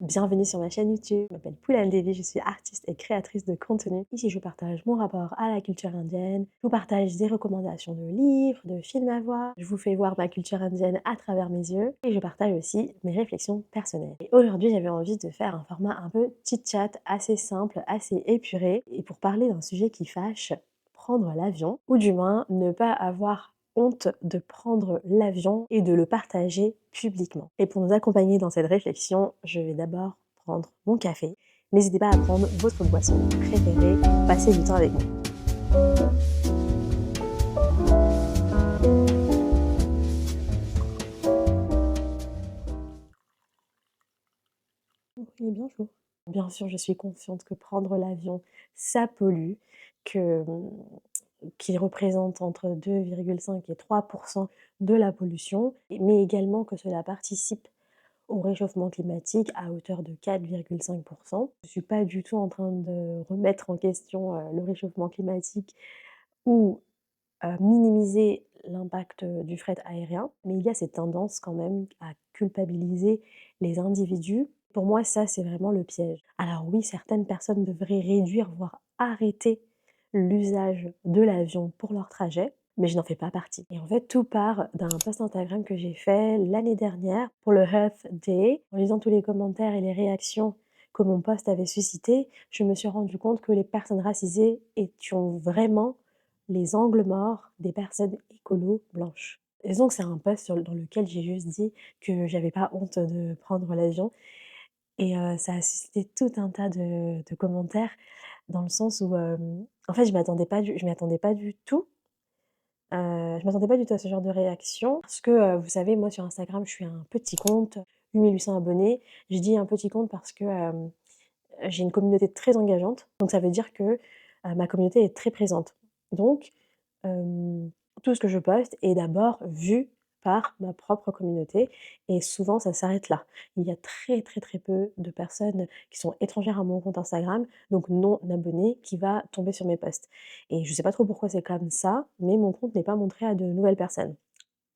Bienvenue sur ma chaîne YouTube, je m'appelle Poulane Devi, je suis artiste et créatrice de contenu. Ici je partage mon rapport à la culture indienne, je vous partage des recommandations de livres, de films à voir, je vous fais voir ma culture indienne à travers mes yeux et je partage aussi mes réflexions personnelles. Et aujourd'hui j'avais envie de faire un format un peu chit-chat, assez simple, assez épuré, et pour parler d'un sujet qui fâche, prendre l'avion, ou du moins ne pas avoir honte de prendre l'avion et de le partager publiquement. Et pour nous accompagner dans cette réflexion, je vais d'abord prendre mon café. N'hésitez pas à prendre votre boisson préférée, passer du temps avec moi. Oui, bonjour. Bien sûr, je suis consciente que prendre l'avion, ça pollue, que, qu'il représente entre 2,5 et 3% de la pollution, mais également que cela participe au réchauffement climatique à hauteur de 4,5%. Je ne suis pas du tout en train de remettre en question le réchauffement climatique ou minimiser l'impact du fret aérien, mais il y a cette tendance quand même à culpabiliser les individus. Pour moi, ça, c'est vraiment le piège. Alors oui, certaines personnes devraient réduire, voire arrêter l'usage de l'avion pour leur trajet, mais je n'en fais pas partie. Et en fait, tout part d'un post Instagram que j'ai fait l'année dernière pour le Earth Day. En lisant tous les commentaires et les réactions que mon post avait suscité, je me suis rendu compte que les personnes racisées étaient vraiment les angles morts des personnes écolos blanches. Et donc c'est un post dans lequel j'ai juste dit que j'avais pas honte de prendre l'avion et ça a suscité tout un tas de commentaires dans le sens où, en fait je m'y attendais pas du tout. Je m'attendais pas du tout à ce genre de réaction parce que, vous savez, moi sur Instagram, je suis un petit compte, 8 800 abonnés. Je dis un petit compte parce que, j'ai une communauté très engageante, donc ça veut dire que, ma communauté est très présente. Donc, hem, tout ce que je poste est d'abord vu par ma propre communauté et souvent ça s'arrête là. Il y a très, très, très peu de personnes qui sont étrangères à mon compte Instagram, donc non abonnées, qui va tomber sur mes posts et je sais pas trop pourquoi c'est comme ça, mais mon compte n'est pas montré à de nouvelles personnes,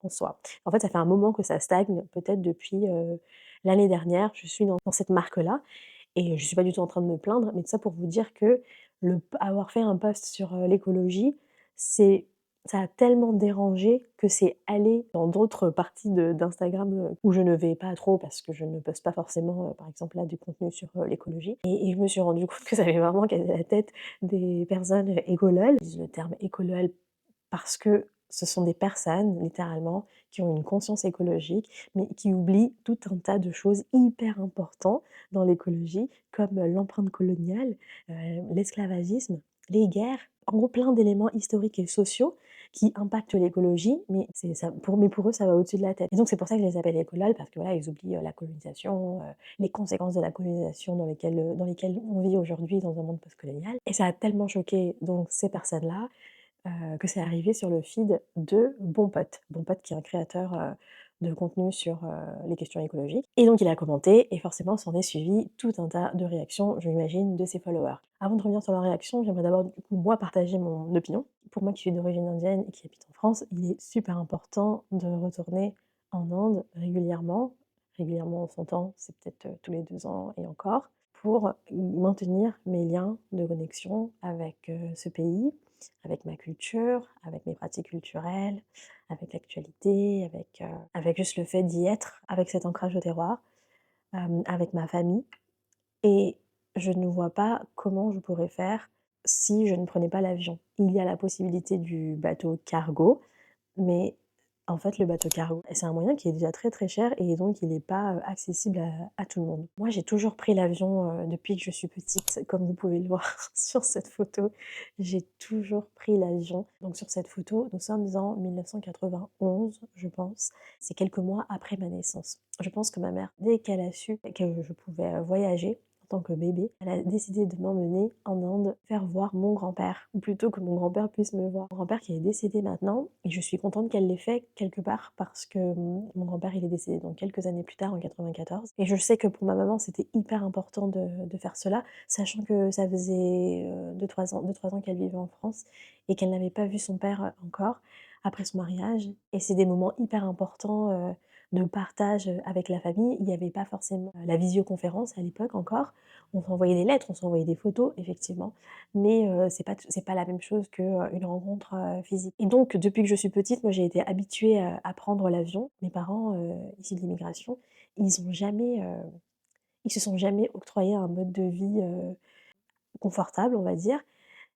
en soi. En fait, ça fait un moment que ça stagne, peut-être depuis, l'année dernière, je suis dans cette marque-là et je suis pas du tout en train de me plaindre, mais tout ça pour vous dire que avoir fait un post sur, l'écologie, c'est ça a tellement dérangé que c'est allé dans d'autres parties d'Instagram, où je ne vais pas trop parce que je ne poste pas forcément, par exemple là, du contenu sur, l'écologie et je me suis rendu compte que ça avait vraiment cassé la tête des personnes, écololes. J'utilise le terme écolole parce que ce sont des personnes, littéralement, qui ont une conscience écologique, mais qui oublient tout un tas de choses hyper importantes dans l'écologie, comme l'empreinte coloniale, l'esclavagisme, les guerres, en gros plein d'éléments historiques et sociaux qui impactent l'écologie, mais c'est ça pour eux, ça va au-dessus de la tête. Et donc c'est pour ça que je les appelle écololes, parce que voilà, ils oublient, la colonisation, les conséquences de la colonisation dans lesquelles on vit aujourd'hui dans un monde postcolonial. Et ça a tellement choqué donc ces personnes-là, que c'est arrivé sur le feed de Bon Pote. Bon Pote qui est un créateur, de contenu sur, les questions écologiques et donc il a commenté et forcément s'en est suivi tout un tas de réactions, je m'imagine, de ses followers. Avant de revenir sur leurs réactions, j'aimerais d'abord, du coup, moi, partager mon opinion. Pour moi qui suis d'origine indienne et qui habite en France, il est super important de retourner en Inde régulièrement. Régulièrement, on s'entend, c'est peut-être, tous les 2 ans et encore, pour maintenir mes liens de connexion avec, ce pays, avec ma culture, avec mes pratiques culturelles, avec l'actualité, avec juste le fait d'y être, avec cet ancrage au terroir, avec ma famille et je ne vois pas comment je pourrais faire si je ne prenais pas l'avion. Il y a la possibilité du bateau cargo, mais en fait, le bateau cargo, c'est un moyen qui est déjà très, très cher et donc il n'est pas, accessible à tout le monde. Moi, j'ai toujours pris l'avion, depuis que je suis petite, comme vous pouvez le voir sur cette photo. J'ai toujours pris l'avion. Donc sur cette photo, nous sommes en 1991, je pense. C'est quelques mois après ma naissance. Je pense que ma mère, dès qu'elle a su que je pouvais, voyager, en tant que bébé, elle a décidé de m'emmener en Inde faire voir mon grand-père, ou plutôt que mon grand-père puisse me voir. Mon grand-père qui est décédé maintenant, et je suis contente qu'elle l'ait fait quelque part parce que mon grand-père il est décédé donc quelques années plus tard, en 94. Et je sais que pour ma maman c'était hyper important de faire cela, sachant que ça faisait 2-3 ans qu'elle vivait en France et qu'elle n'avait pas vu son père encore après son mariage. Et c'est des moments hyper importants de partage, avec la famille. Il y avait pas forcément, la visioconférence à l'époque encore. On s'envoyait des lettres, on s'envoyait des photos effectivement, mais c'est pas la même chose que, une rencontre, physique et donc depuis que je suis petite, moi j'ai été habituée, à prendre l'avion. Mes parents, issus de l'immigration, ils ont jamais, ils se sont jamais octroyés un mode de vie, confortable, on va dire.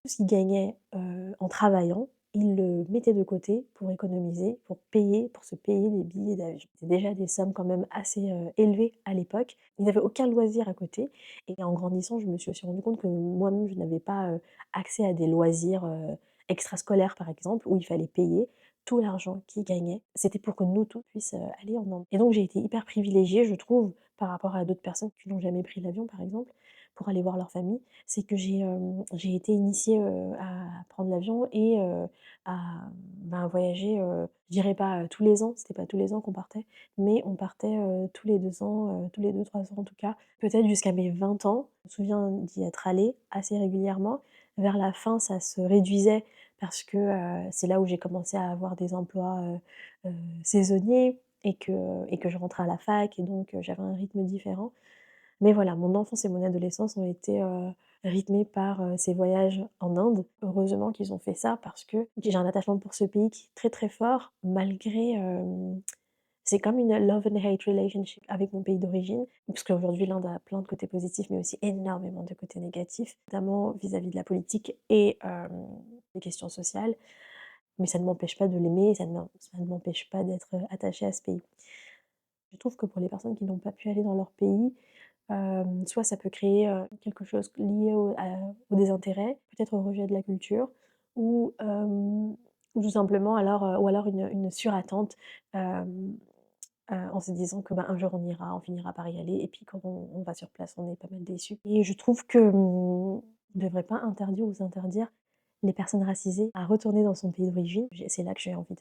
Tout ce qu'ils gagnaient, en travaillant, ils le mettaient de côté pour économiser, pour se payer des billets d'avion. C'était déjà des sommes quand même assez, élevées à l'époque. Ils n'avaient aucun loisir à côté et en grandissant, je me suis aussi rendu compte que moi-même, je n'avais pas, accès à des loisirs, extrascolaires, par exemple, où il fallait payer. Tout l'argent qu'ils gagnaient, c'était pour que nous tous puissions, aller en Inde et donc j'ai été hyper privilégiée, je trouve, par rapport à d'autres personnes qui n'ont jamais pris l'avion, par exemple, pour aller voir leur famille. C'est que j'ai été initiée, à prendre l'avion et à, ben, voyager, je dirais pas, tous les ans, c'était pas tous les ans qu'on partait, mais on partait, tous les 2 ans, tous les 2-3 ans en tout cas, peut-être jusqu'à mes 20 ans. Je me souviens d'y être allée assez régulièrement. Vers la fin, ça se réduisait parce que, c'est là où j'ai commencé à avoir des emplois, saisonniers et que je rentrais à la fac et donc j'avais un rythme différent. Mais voilà, mon enfance et mon adolescence ont été, rythmées par, ces voyages en Inde. Heureusement qu'ils ont fait ça parce que j'ai un attachement pour ce pays qui est très, très fort malgré, c'est comme une love and hate relationship avec mon pays d'origine, puisqu'aujourd'hui l'Inde a plein de côtés positifs, mais aussi énormément de côtés négatifs, notamment vis-à-vis de la politique et des questions sociales. Mais ça ne m'empêche pas de l'aimer, ça ne m'empêche pas d'être, attachée à ce pays. Je trouve que pour les personnes qui n'ont pas pu aller dans leur pays, soit ça peut créer, quelque chose lié au désintérêt, peut-être au rejet de la culture ou tout simplement alors, ou alors une surattente, hem, en se disant que, ben, un jour on ira, on finira par y aller et puis quand on va sur place, on est pas mal déçus et je trouve que, on devrait pas interdire ou s'interdire les personnes racisées à retourner dans son pays d'origine. C'est là que j'ai envie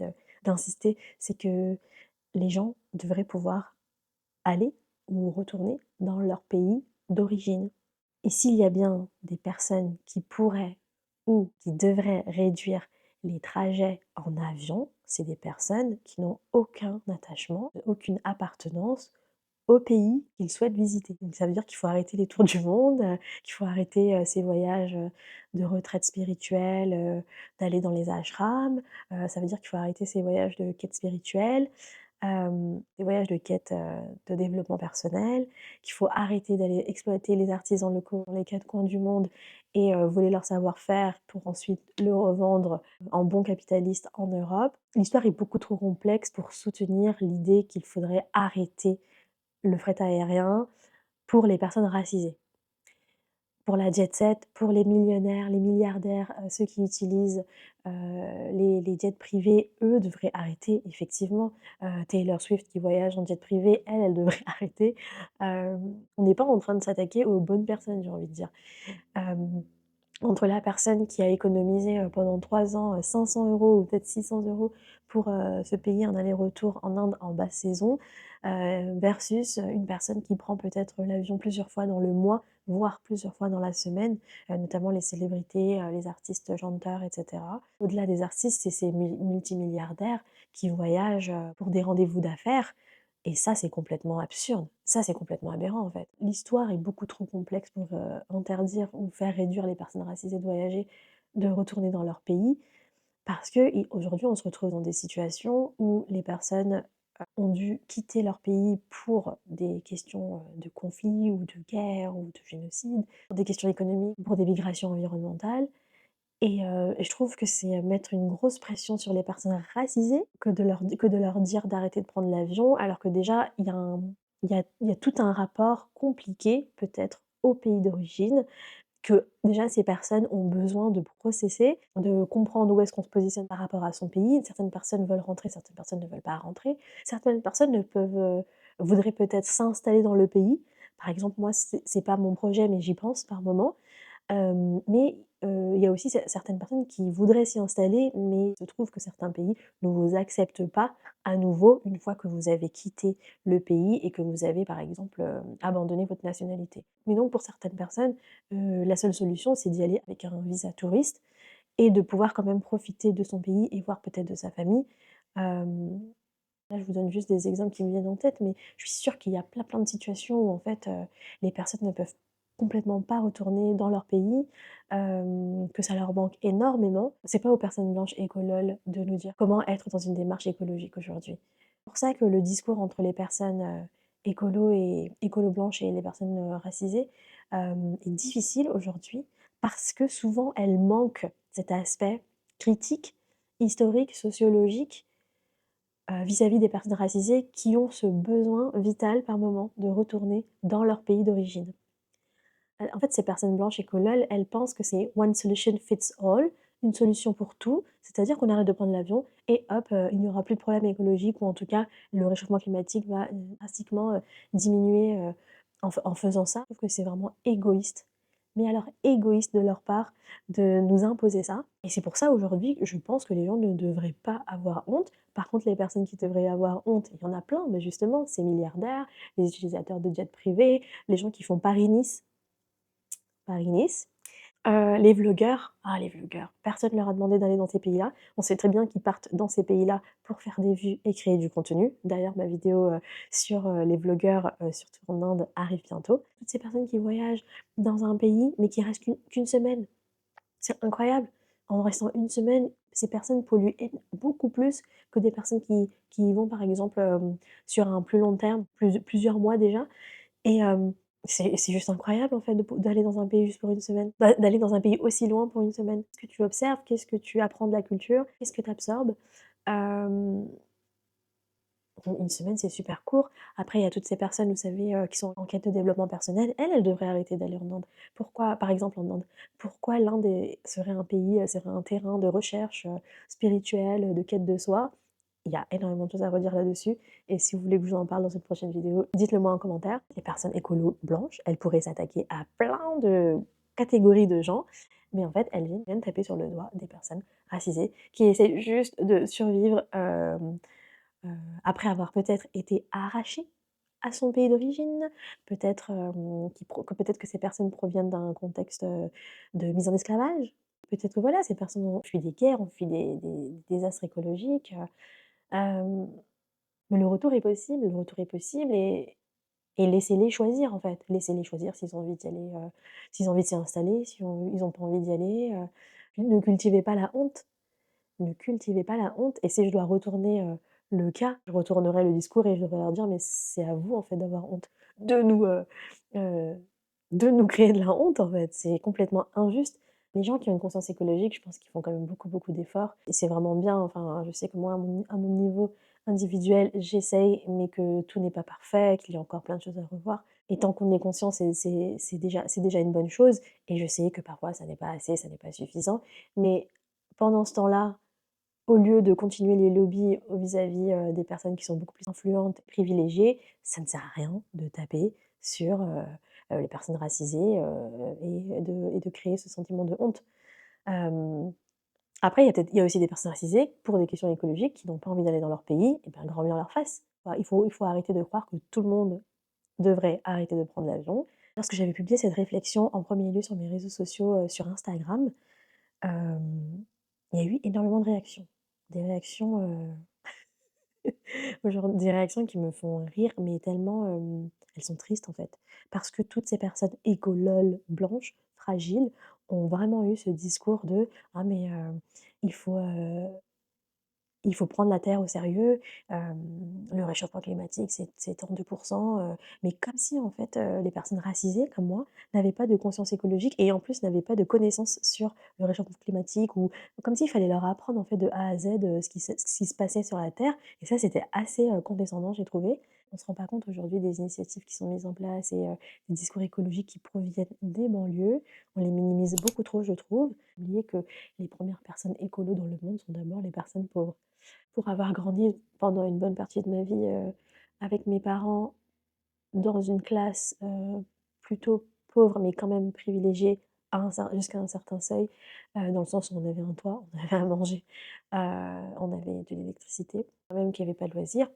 d'insister, c'est que les gens devraient pouvoir aller ou retourner dans leur pays d'origine. Et s'il y a bien des personnes qui pourraient ou qui devraient réduire les trajets en avion, c'est des personnes qui n'ont aucun attachement, aucune appartenance au pays qu'ils souhaitent visiter. Donc ça veut dire qu'il faut arrêter les tours du monde, qu'il faut arrêter, ces voyages, de retraite spirituelle, d'aller dans les ashrams, ça veut dire qu'il faut arrêter ces voyages de quête spirituelle, des voyages de quête, de développement personnel, qu'il faut arrêter d'aller exploiter les artisans locaux dans les 4 coins du monde et voler leur savoir-faire pour ensuite le revendre en bons capitalistes en Europe. L'histoire est beaucoup trop complexe pour soutenir l'idée qu'il faudrait arrêter le fret aérien pour les personnes racisées. Pour la jet set, pour les millionnaires, les milliardaires, ceux qui utilisent, les jets privés, eux devraient arrêter effectivement. Taylor Swift qui voyage en jet privé, elle devrait arrêter. On n'est pas en train de s'attaquer aux bonnes personnes, j'ai envie de dire. Hem Entre la personne qui a économisé, pendant 3 ans, 500 € ou peut-être 600 € pour, se payer un aller-retour en Inde en basse saison, versus, une personne qui prend peut-être l'avion plusieurs fois dans le mois, voire plusieurs fois dans la semaine, notamment les célébrités, les artistes chanteurs et cetera. Au-delà des artistes, c'est ces multimilliardaires qui voyagent, pour des rendez-vous d'affaires et ça, c'est complètement absurde. Ça, c'est complètement aberrant, en fait. L'histoire est beaucoup trop complexe pour, interdire ou faire réduire les personnes racisées de voyager, de retourner dans leur pays parce qu'aujourd'hui, on se retrouve dans des situations où les personnes, ont dû quitter leur pays pour des questions, de conflit ou de guerre ou de génocide, pour des questions économiques, pour des migrations environnementales et je trouve que c'est, mettre une grosse pression sur les personnes racisées que de leur dire d'arrêter de prendre l'avion, alors que déjà il y a tout un rapport compliqué, peut-être, au pays d'origine, que déjà ces personnes ont besoin de processer, de comprendre où est-ce qu'on se positionne par rapport à son pays. Certaines personnes veulent rentrer, certaines personnes ne veulent pas rentrer. Certaines personnes ne peuvent, voudraient peut-être s'installer dans le pays. Par exemple, moi, c'est pas mon projet, mais j'y pense par moment. Mais il y a aussi certaines personnes qui voudraient s'y installer, mais il se trouve que certains pays ne vous acceptent pas à nouveau une fois que vous avez quitté le pays et que vous avez, par exemple, abandonné votre nationalité. Mais donc pour certaines personnes, la seule solution, c'est d'y aller avec un visa touriste et de pouvoir quand même profiter de son pays et voir peut-être de sa famille, hem Là, je vous donne juste des exemples qui me viennent en tête, mais je suis sûre qu'il y a plein de situations où en fait, les personnes ne peuvent complètement pas retourner dans leur pays, que ça leur manque énormément. C'est pas aux personnes blanches écololes de nous dire comment être dans une démarche écologique aujourd'hui. C'est pour ça que le discours entre les personnes, écolos et écolo blanches et les personnes, racisées, est difficile aujourd'hui parce que souvent elles manquent cet aspect critique, historique, sociologique vis-à-vis des personnes racisées qui ont ce besoin vital par moment de retourner dans leur pays d'origine. En fait, ces personnes blanches écololes, elles pensent que c'est one solution fits all, une solution pour tout, c'est-à-dire qu'on arrête de prendre l'avion et hop, il n'y aura plus de problème écologique ou en tout cas le réchauffement climatique va drastiquement diminuer en faisant ça. Je trouve que c'est vraiment égoïste, mais alors égoïste de leur part de nous imposer ça. Et c'est pour ça aujourd'hui, je pense que les gens ne devraient pas avoir honte. Par contre, les personnes qui devraient avoir honte, il y en a plein, mais justement, ces milliardaires, les utilisateurs de jets privés, les gens qui font Paris-Nice, Paris-Nice. Les vlogueurs, ah les vlogueurs, personne ne leur a demandé d'aller dans ces pays-là. On sait très bien qu'ils partent dans ces pays-là pour faire des vues et créer du contenu. D'ailleurs, ma vidéo, sur, les vlogueurs, surtout en Inde, arrive bientôt. Toutes ces personnes qui voyagent dans un pays, mais qui restent qu'une semaine. C'est incroyable. En restant une semaine, ces personnes polluent beaucoup plus que des personnes qui y vont, par exemple, sur un plus long terme, plusieurs mois déjà. Et c'est juste incroyable en fait d'aller dans un pays juste pour une semaine, d'aller dans un pays aussi loin pour une semaine. Qu'est-ce que tu observes? Qu'est-ce que tu apprends de la culture? Qu'est-ce que tu absorbes? Hem, une semaine, c'est super court. Après, il y a toutes ces personnes, vous savez, qui sont en quête de développement personnel. Elles devraient arrêter d'aller en Inde. Pourquoi par exemple en Inde, pourquoi l'Inde serait un pays, serait un terrain de recherche, spirituelle, de quête de soi? Il y a énormément de choses à redire là-dessus et si vous voulez que je vous en parle dans une prochaine vidéo, dites-le moi en commentaire. Les personnes écolo blanches, elles pourraient s'attaquer à plein de catégories de gens, mais en fait, elles viennent taper sur le doigt des personnes racisées qui essaient juste de survivre, après avoir peut-être été arrachées à son pays d'origine, peut-être, que peut-être que ces personnes proviennent d'un contexte, de mise en esclavage. Peut-être que voilà, ces personnes ont fui des guerres, ont fui des désastres écologiques, Hem, mais le retour est possible et laissez-les choisir en fait. Laissez-les choisir s'ils ont envie d'y aller, s'ils ont envie de s'y installer, si ils ont pas envie d'y aller, ne cultivez pas la honte, ne cultivez pas la honte et si je dois retourner, le cas, je retournerai le discours et je devrais leur dire: «Mais c'est à vous en fait d'avoir honte de nous, heu, de nous créer de la honte en fait, c'est complètement injuste». Les gens qui ont une conscience écologique, je pense qu'ils font quand même beaucoup d'efforts et c'est vraiment bien. Enfin, je sais que moi, à mon niveau individuel, j'essaye, mais que tout n'est pas parfait, qu'il y a encore plein de choses à revoir et tant qu'on est conscient, c'est déjà une bonne chose et je sais que parfois ça n'est pas assez, ça n'est pas suffisant, mais pendant ce temps-là, au lieu de continuer les lobbies vis-à-vis, des personnes qui sont beaucoup plus influentes, privilégiées, ça ne sert à rien de taper sur, les personnes racisées, et de créer ce sentiment de honte. Hem, Après il y a aussi des personnes racisées, pour des questions écologiques, qui n'ont pas envie d'aller dans leur pays et bien grand bien leur fasse. Voilà, il faut arrêter de croire que tout le monde devrait arrêter de prendre l'avion. Lorsque j'avais publié cette réflexion en premier lieu sur mes réseaux sociaux, sur Instagram, hem, il y a eu énormément de réactions. Des réactions, genre des réactions qui me font rire, mais tellement, elles sont tristes en fait. Parce que toutes ces personnes écololes blanches, fragiles, ont vraiment eu ce discours de: «Ah mais, il faut, il faut prendre la terre au sérieux, le réchauffement climatique c'est tant de pourcents, mais comme si en fait, les personnes racisées comme moi n'avaient pas de conscience écologique et en plus n'avaient pas de connaissances sur le réchauffement climatique ou comme s'il fallait leur apprendre en fait de A à Z, ce qui se passait sur la terre et ça c'était assez, condescendant j'ai trouvé. On se rend pas compte aujourd'hui des initiatives qui sont mises en place et des discours écologiques qui proviennent des banlieues. On les minimise beaucoup trop je trouve. Oublier que les premières personnes écolos dans le monde sont d'abord les personnes pauvres. Pour avoir grandi pendant une bonne partie de ma vie, avec mes parents dans une classe, plutôt pauvre, mais quand même privilégiée jusqu'à un certain seuil, dans le sens où on avait un toit, on avait à manger, on avait de l'électricité, même qu'il y avait pas de loisirs,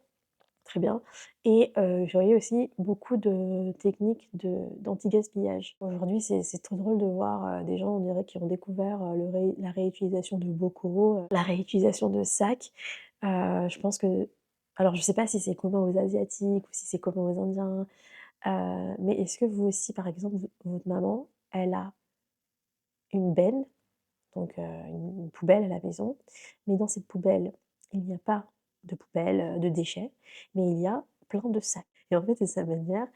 très bien et je voyais aussi beaucoup de techniques d'anti-gaspillage. Aujourd'hui, c'est trop drôle de voir, des gens, on dirait, qui ont découvert, la réutilisation de bocaux, la réutilisation de sacs. Je pense que Alors je sais pas si c'est commun aux asiatiques ou si c'est commun aux indiens, mais est-ce que vous aussi, par exemple, votre maman, elle a une benne, donc une poubelle à la maison, mais dans cette poubelle, il n'y a pas de poubelle, de déchets, mais il y a plein de sacs et en fait, c'est sa manière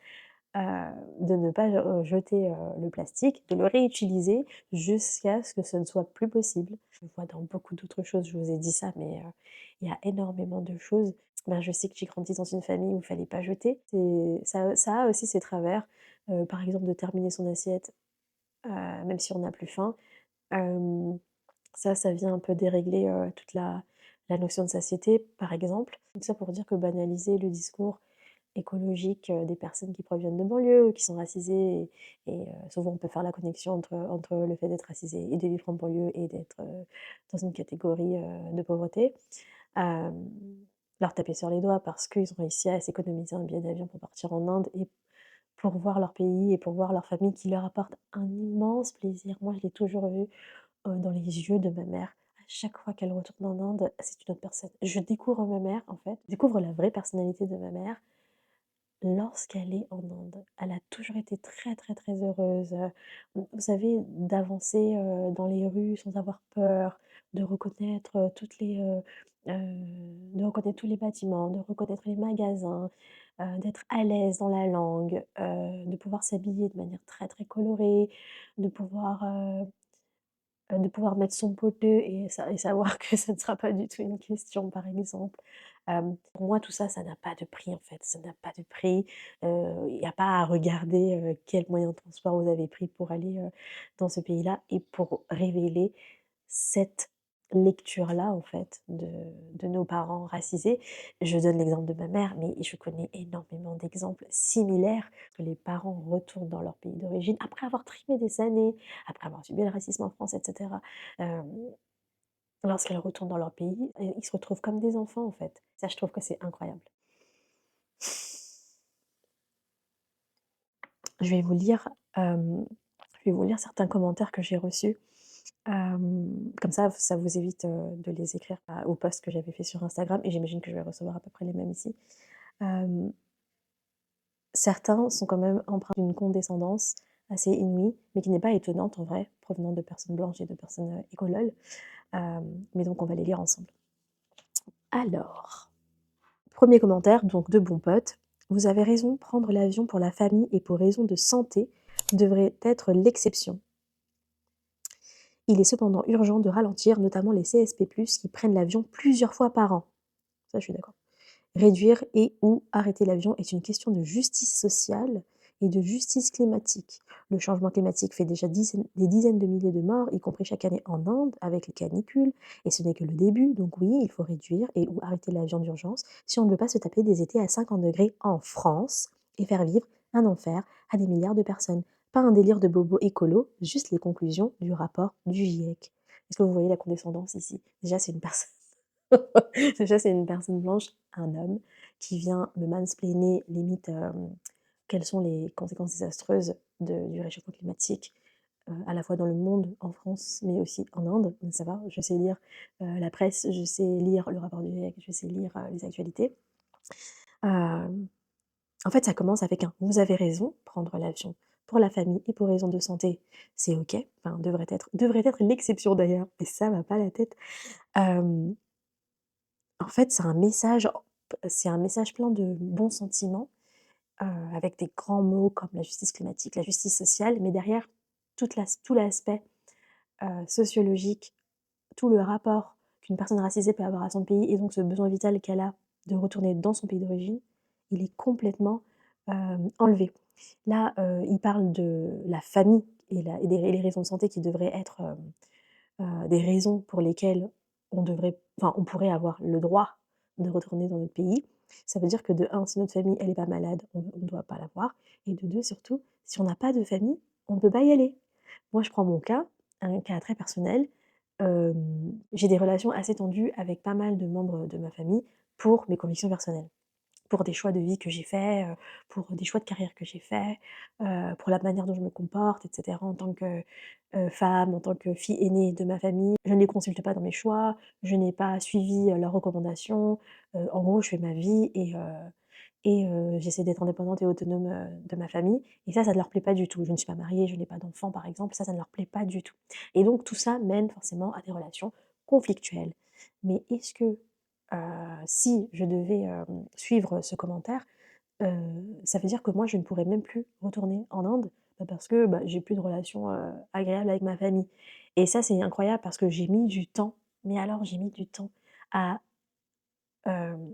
de ne pas, jeter, le plastique, de le réutiliser jusqu'à ce que ce ne soit plus possible. Je le vois dans beaucoup d'autres choses, je vous ai dit ça, mais il y a énormément de choses. Ben, je sais que j'ai grandi dans une famille où il fallait pas jeter. C'est ça a aussi ses travers, par exemple de terminer son assiette, même si on n'a plus faim. Hem, ça vient un peu dérégler, toute la notion de satiété, par exemple. Tout ça pour dire que banaliser le discours écologique, des personnes qui proviennent de banlieue ou qui sont racisées souvent on peut faire la connexion entre le fait d'être racisé et de vivre en banlieue et d'être, dans une catégorie, de pauvreté. Hem, Leur taper sur les doigts parce qu'ils ont réussi à s'économiser un billet d'avion pour partir en Inde et pour voir leur pays et pour voir leur famille qui leur apporte un immense plaisir. Moi, je l'ai toujours vu, dans les yeux de ma mère. À chaque fois qu'elle retourne en Inde, c'est une autre personne. Je découvre ma mère, en fait, je découvre la vraie personnalité de ma mère lorsqu'elle est en Inde. Elle a toujours été très, très, très heureuse, vous savez, d'avancer, dans les rues sans avoir peur, de reconnaître, de reconnaître tous les bâtiments, de reconnaître les magasins, d'être à l'aise dans la langue, de pouvoir s'habiller de manière très, très colorée, de pouvoir, de pouvoir mettre son pot et savoir que ça ne sera pas du tout une question, par exemple. Pour moi, tout ça, ça n'a pas de prix, en fait, ça n'a pas de prix. Il y a pas à regarder, quel moyen de transport vous avez pris pour aller, dans ce pays-là et pour révéler cette lecture-là, en fait, de nos parents racisés. Je donne l'exemple de ma mère, mais je connais énormément d'exemples similaires que les parents retournent dans leur pays d'origine après avoir trimé des années, après avoir subi le racisme en France et cetera. Hem, Lorsqu'elles retournent dans leur pays, ils se retrouvent comme des enfants, en fait. Ça, je trouve que c'est incroyable. Je vais vous lire, je vais vous lire certains commentaires que j'ai reçus. Comme ça vous évite, de les écrire au post que j'avais fait sur Instagram et j'imagine que je vais recevoir à peu près les mêmes ici. Hem, Certains sont quand même empreints d'une condescendance assez inouïe, mais qui n'est pas étonnante en vrai, provenant de personnes blanches et de personnes, écololes. Mais donc on va les lire ensemble. Alors, premier commentaire, donc de bon pote: «Vous avez raison, prendre l'avion pour la famille et pour raison de santé devrait être l'exception. Il est cependant urgent de ralentir, notamment les CSP+, qui prennent l'avion plusieurs fois par an». Ça, je suis d'accord. Réduire et ou arrêter l'avion est une question de justice sociale et de justice climatique. Le changement climatique fait déjà des dizaines de milliers de morts, y compris chaque année en Inde, avec les canicules, et ce n'est que le début, donc oui, il faut réduire et ou arrêter l'avion d'urgence si on ne veut pas se taper des étés à 50 degrés en France et faire vivre un enfer à des milliards de personnes. Pas un délire de bobo écolo, juste les conclusions du rapport du GIEC. Est-ce que vous voyez la condescendance ici? Déjà, c'est une personne déjà, c'est une personne blanche, un homme, qui vient me mansplainer limite, quelles sont les conséquences désastreuses du réchauffement climatique, à la fois dans le monde, en France, mais aussi en Inde. Donc ça va, je sais lire, la presse, je sais lire le rapport du GIEC, je sais lire, les actualités. Hem, En fait, ça commence avec un: «Vous avez raison, prendre l'avion pour la famille et pour raison de santé, c'est OK», enfin devrait être l'exception d'ailleurs, et ça va pas la tête. Hem En fait, c'est un message plein de bons sentiments, avec des grands mots comme la justice climatique, la justice sociale, mais derrière tout l'aspect, sociologique, tout le rapport qu'une personne racisée peut avoir à son pays et donc ce besoin vital qu'elle a de retourner dans son pays d'origine, il est complètement, enlevé. Là, il parle de la famille et les raisons de santé qui devraient être, des raisons pour lesquelles on pourrait avoir le droit de retourner dans notre pays. Ça veut dire que de un, si notre famille, elle est pas malade, on ne doit pas l'avoir, et de 2 surtout, si on n'a pas de famille, on ne peut pas y aller. Moi, je prends mon cas, un cas très personnel. J'ai des relations assez tendues avec pas mal de membres de ma famille pour mes convictions personnelles. pour des choix de vie que j'ai faits, pour des choix de carrière que j'ai faits, pour la manière dont je me comporte et cetera en tant que, femme, en tant que fille aînée de ma famille. Je ne les consulte pas dans mes choix, je n'ai pas suivi, leurs recommandations. En gros, je fais ma vie et j'essaie d'être indépendante et autonome, de ma famille et ça ne leur plaît pas du tout. Je ne suis pas mariée, je n'ai pas d'enfant par exemple, ça ne leur plaît pas du tout et donc tout ça mène forcément à des relations conflictuelles. Mais est-ce que, si je devais, suivre ce commentaire, ça veut dire que moi je ne pourrais même plus retourner en Inde, parce que, bah, j'ai plus de relation, agréable avec ma famille et ça c'est incroyable parce que j'ai mis du temps, mais alors j'ai mis du temps à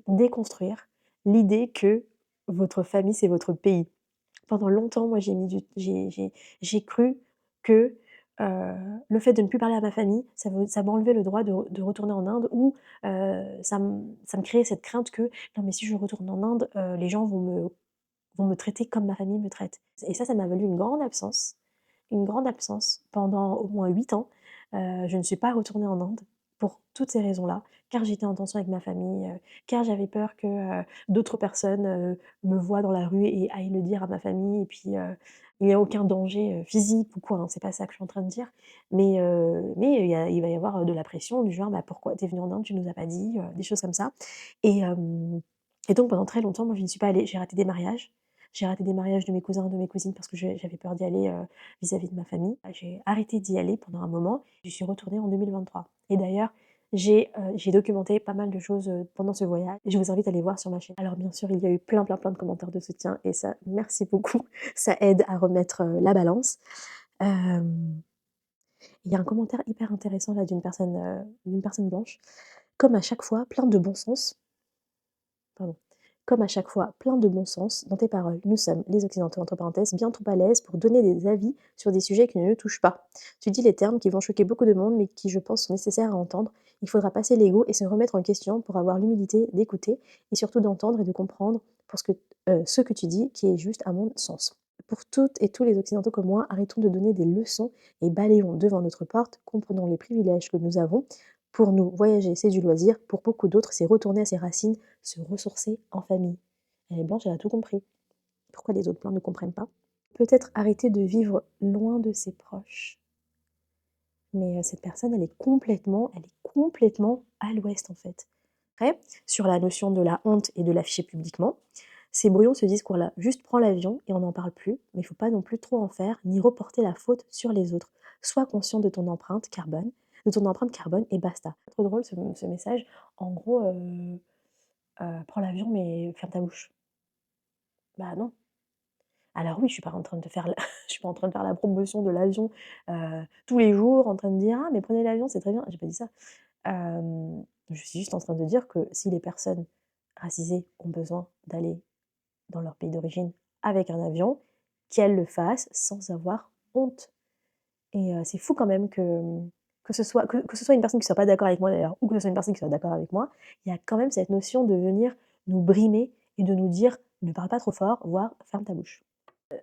déconstruire l'idée que votre famille, c'est votre pays. Pendant longtemps, moi, j'ai mis du j'ai cru que, heu, le fait de ne plus parler à ma famille, ça m'enlevait le droit de retourner en Inde ou, ça me créait cette crainte que: «Non, mais si je retourne en Inde, les gens vont me traiter comme ma famille me traite» et ça m'a valu une grande absence pendant au moins 8 ans. Je ne suis pas retournée en Inde pour toutes ces raisons-là, car j'étais en tension avec ma famille, car j'avais peur que, d'autres personnes, me voient dans la rue et aillent le dire à ma famille et puis, il n'y a aucun danger, physique ou quoi, hein, c'est pas ça que je suis en train de dire. Mais il va y avoir, de la pression du genre: «Bah, pourquoi tu es venue en Inde, tu nous as pas dit?» Des choses comme ça et et donc pendant très longtemps, moi, je n'y suis pas allée. J'ai raté des mariages. J'ai raté des mariages de mes cousins, de mes cousines parce que j'avais peur d'y aller, vis-à-vis de ma famille. J'ai arrêté d'y aller pendant un moment. J'y suis retournée en 2023 et d'ailleurs, j'ai documenté pas mal de choses, pendant ce voyage et je vous invite à aller voir sur ma chaîne. Alors bien sûr, il y a eu plein, plein, plein de commentaires de soutien et ça, merci beaucoup. Ça aide à remettre, la balance. Hem, il y a un commentaire hyper intéressant là d'une personne blanche. Comme à chaque fois, plein de bon sens. Pardon. Comme à chaque fois, plein de bon sens dans tes paroles. Nous sommes, les Occidentaux, entre parenthèses, bien trop à l'aise pour donner des avis sur des sujets qui ne nous touchent pas. Tu dis les termes qui vont choquer beaucoup de monde, mais qui, je pense, sont nécessaires à entendre. Il faudra passer l'ego et se remettre en question pour avoir l'humilité d'écouter et surtout d'entendre et de comprendre pour ce que tu dis, qui est juste à mon sens. Pour toutes et tous les Occidentaux comme moi, arrêtons de donner des leçons et balayons devant notre porte, comprenons les privilèges que nous avons. Pour nous, voyager, c'est du loisir. Pour beaucoup d'autres, c'est retourner à ses racines, se ressourcer en famille. Elle est blanche, elle a tout compris. Pourquoi les autres blancs ne comprennent pas? Peut-être arrêter de vivre loin de ses proches. Mais cette personne, elle est complètement à l'ouest en fait. Après, sur la notion de la honte et de l'afficher publiquement, c'est brouillon ce discours-là. Juste prends l'avion et on n'en parle plus, mais il faut pas non plus trop en faire, ni reporter la faute sur les autres. Sois conscient de ton empreinte carbone et basta. Trop drôle ce message. En gros, prends l'avion mais ferme ta bouche. Bah non. Alors oui, je suis pas en train de faire la je suis pas en train de faire la promotion de l'avion, tous les jours en train de dire: «Ah mais prenez l'avion, c'est très bien». J'ai pas dit ça. Je suis juste en train de dire que si les personnes racisées ont besoin d'aller dans leur pays d'origine avec un avion, qu'elles le fassent sans avoir honte et c'est fou quand même que ce soit une personne qui soit pas d'accord avec moi d'ailleurs ou que ce soit une personne qui soit d'accord avec moi, il y a quand même cette notion de venir nous brimer et de nous dire: «Ne parle pas trop fort», voire: «Ferme ta bouche».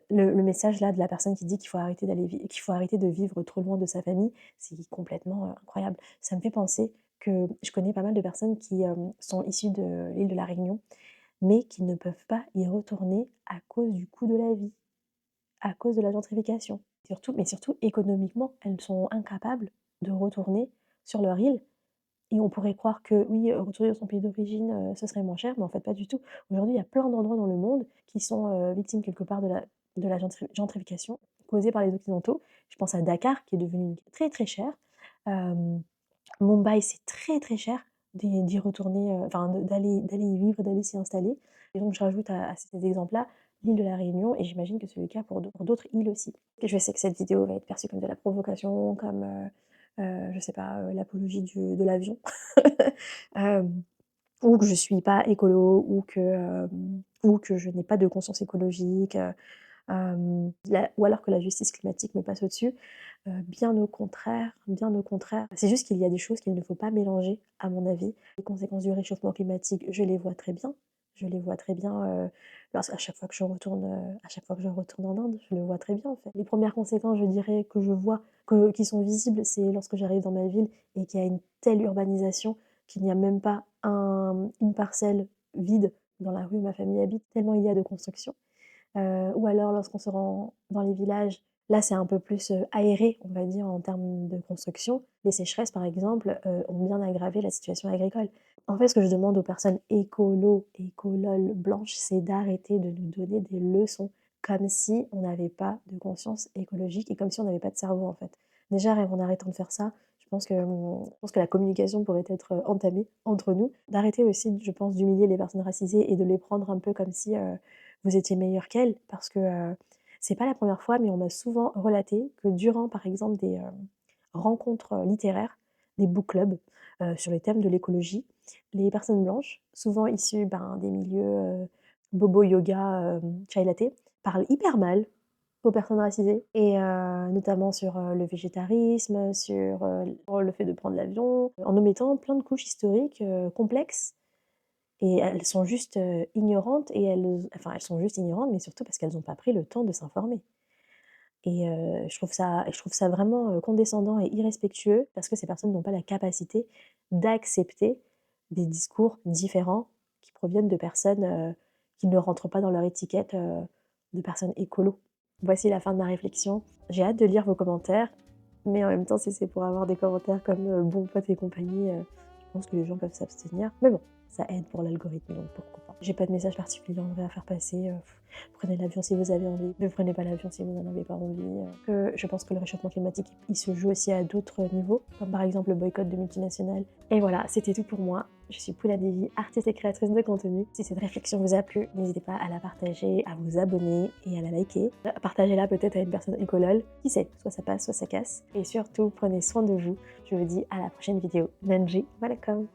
Le message là de la personne qui dit qu'il faut arrêter de vivre trop loin de sa famille, c'est complètement, incroyable. Ça me fait penser que je connais pas mal de personnes qui, sont issues de l'île de la Réunion, mais qui ne peuvent pas y retourner à cause du coût de la vie, à cause de la gentrification. Surtout économiquement, elles sont incapables de retourner sur leur île et on pourrait croire que oui, retourner dans son pays d'origine, ce serait moins cher, mais en fait pas du tout. Aujourd'hui, il y a plein d'endroits dans le monde qui sont, victimes quelque part de la gentrification causée par les occidentaux. Je pense à Dakar qui est devenu une ville très, très chère. Hem, Mumbai, c'est très, très cher d'y retourner, enfin d'aller y vivre, d'aller s'y installer et donc je rajoute à ces exemples-là l'île de la Réunion et j'imagine que c'est le cas pour d'autres îles aussi. Et je sais que cette vidéo va être perçue comme de la provocation, comme, je sais pas, l'apologie de l'avion. Hem, ou que je suis pas écolo ou que je n'ai pas de conscience écologique, la ou alors que la justice climatique me passe au-dessus. Bien au contraire, bien au contraire. C'est juste qu'il y a des choses qu'il ne faut pas mélanger, à mon avis. Les conséquences du réchauffement climatique, je les vois très bien. Je les vois très bien, lorsqu'à chaque fois que je retourne, à chaque fois que je retourne en Inde, je le vois très bien, en fait. Les premières conséquences, je dirais, que je vois, qui sont visibles, c'est lorsque j'arrive dans ma ville et qu'il y a une telle urbanisation qu'il n'y a même pas une parcelle vide dans la rue où ma famille habite, tellement il y a de construction. Ou alors lorsqu'on se rend dans les villages, là c'est un peu plus, aéré, on va dire, en termes de construction. Les sécheresses, par exemple, ont bien aggravé la situation agricole. En fait, ce que je demande aux personnes écololes blanches, c'est d'arrêter de nous donner des leçons, comme si on n'avait pas de conscience écologique et comme si on n'avait pas de cerveau, en fait. Déjà, en arrêtant de faire ça, je pense que la communication pourrait être, entamée entre nous. D'arrêter aussi, je pense, d'humilier les personnes racisées et de les prendre un peu comme si, vous étiez meilleure qu'elles parce que, c'est pas la première fois, mais on m'a souvent relaté que durant, par exemple, des, rencontres, littéraires, des book clubs, sur les thèmes de l'écologie, les personnes blanches, souvent issues, ben, des milieux, bobo yoga, chai latte, parlent hyper mal aux personnes racisées et notamment sur, le végétarisme, sur, le fait de prendre l'avion, en omettant plein de couches historiques, complexes et elles sont juste, ignorantes et elles sont juste ignorantes, mais surtout parce qu'elles n'ont pas pris le temps de s'informer et je trouve ça vraiment, condescendant et irrespectueux parce que ces personnes n'ont pas la capacité d'accepter des discours différents qui proviennent de personnes, qui ne rentrent pas dans leur étiquette, de personnes écolo. Voici la fin de ma réflexion. J'ai hâte de lire vos commentaires, mais en même temps, si c'est pour avoir des commentaires comme, Bon Pote et compagnie, je pense que les gens peuvent s'abstenir. Mais bon, ça aide pour l'algorithme, donc pourquoi pas. J'ai pas de message particulier en vrai à faire passer, prenez l'avion si vous avez envie, ne prenez pas l'avion si vous n'en avez pas envie. Je pense que le réchauffement climatique, il se joue aussi à d'autres niveaux, comme par exemple le boycott de multinationales. Et voilà, c'était tout pour moi. Je suis Poula Devi, artiste et créatrice de contenu. Si cette réflexion vous a plu, n'hésitez pas à la partager, à vous abonner et à la liker. Partagez-la peut-être à une personne écolole. Qui sait, soit ça passe, soit ça casse. Et surtout, prenez soin de vous. Je vous dis à la prochaine vidéo. Nanji, welcome.